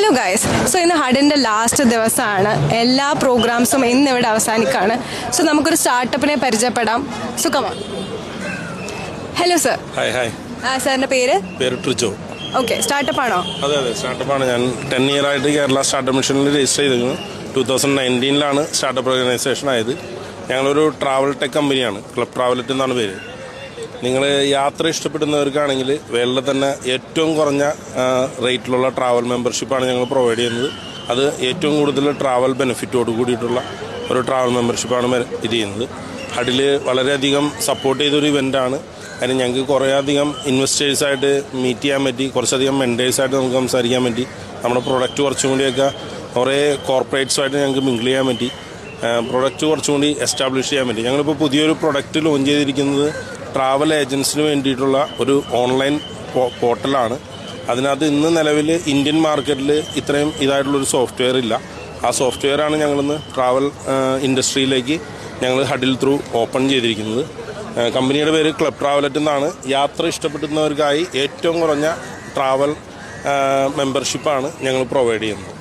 Hello guys, so ഇന്ന് ഹഡിൻ്റെ last ദിവസമാണ്. എല്ലാ പ്രോഗ്രാംസും ഇന്നിവിടെ അവസാനിക്കുകയാണ്. സോ നമുക്കൊരു സ്റ്റാർട്ടപ്പിനെ പരിചയപ്പെടാം. സുഖമാണ്. Hello sir. Hi hi. സാറിൻ്റെ പേര്? ട്രിജോ. ഓക്കെ, സ്റ്റാർട്ടപ്പാണോ? അതെ സ്റ്റാർട്ടപ്പാണ്. ഞാൻ 10 ഇയർ ആയിട്ട് കേരള സ്റ്റാർട്ടപ്പ് മിഷനിൽ രജിസ്റ്റർ ചെയ്തിരുന്നു. 2019 സ്റ്റാർട്ടപ്പ് ഓർഗനൈസേഷൻ ആയത്. ഞങ്ങളൊരു ട്രാവൽ ടെക് കമ്പനിയാണ്. ക്ലബ് ട്രാവലറ്റ് എന്നാണ് പേര്. നിങ്ങൾ യാത്ര ഇഷ്ടപ്പെടുന്നവർക്കാണെങ്കിൽ വേൾഡിലെ തന്നെ ഏറ്റവും കുറഞ്ഞ റേറ്റിലുള്ള ട്രാവൽ മെമ്പർഷിപ്പാണ് ഞങ്ങൾ പ്രൊവൈഡ് ചെയ്യുന്നത്. അത് ഏറ്റവും കൂടുതൽ ട്രാവൽ ബെനിഫിറ്റോട് കൂടിയിട്ടുള്ള ഒരു ട്രാവൽ മെമ്പർഷിപ്പാണ് ഇത് ചെയ്യുന്നത്. ഹഡിൽ വളരെയധികം സപ്പോർട്ട് ചെയ്തൊരു ഇവൻ്റാണ്. അതിന് ഞങ്ങൾക്ക് കുറേയധികം ഇൻവെസ്റ്റേഴ്സായിട്ട് മീറ്റ് ചെയ്യാൻ പറ്റി, കുറച്ചധികം മെൻറ്റേഴ്സായിട്ട് നമുക്ക് സംസാരിക്കാൻ പറ്റി. നമ്മുടെ പ്രൊഡക്റ്റ് കുറച്ചും കൂടിയൊക്കെ കുറേ കോർപ്പറേറ്റ്സുമായിട്ട് ഞങ്ങൾക്ക് മിങ്കിൾ ചെയ്യാൻ പറ്റി. പ്രൊഡക്റ്റ് കുറച്ചും കൂടി എസ്റ്റാബ്ലിഷ് ചെയ്യാൻ പറ്റി. ഞങ്ങളിപ്പോൾ പുതിയൊരു പ്രൊഡക്റ്റ് ലോഞ്ച് ചെയ്തിരിക്കുന്നത് ട്രാവൽ ഏജൻസിന് വേണ്ടിയിട്ടുള്ള ഒരു ഓൺലൈൻ പോർട്ടലാണ്. അതിനകത്ത് ഇന്ന് നിലവിൽ ഇന്ത്യൻ മാർക്കറ്റിൽ ഇത്രയും ഇതായിട്ടുള്ളൊരു സോഫ്റ്റ്വെയർ ഇല്ല. ആ സോഫ്റ്റ്വെയറാണ് ഞങ്ങളിന്ന് ട്രാവൽ ഇൻഡസ്ട്രിയിലേക്ക് ഞങ്ങൾ ഹഡിൽ ത്രൂ ഓപ്പൺ ചെയ്തിരിക്കുന്നത്. കമ്പനിയുടെ പേര് ക്ലബ് ട്രാവലറ്റ് എന്നാണ്. യാത്ര ഇഷ്ടപ്പെടുന്നവർക്കായി ഏറ്റവും കുറഞ്ഞ ട്രാവൽ മെമ്പർഷിപ്പാണ് ഞങ്ങൾ പ്രൊവൈഡ് ചെയ്യുന്നത്.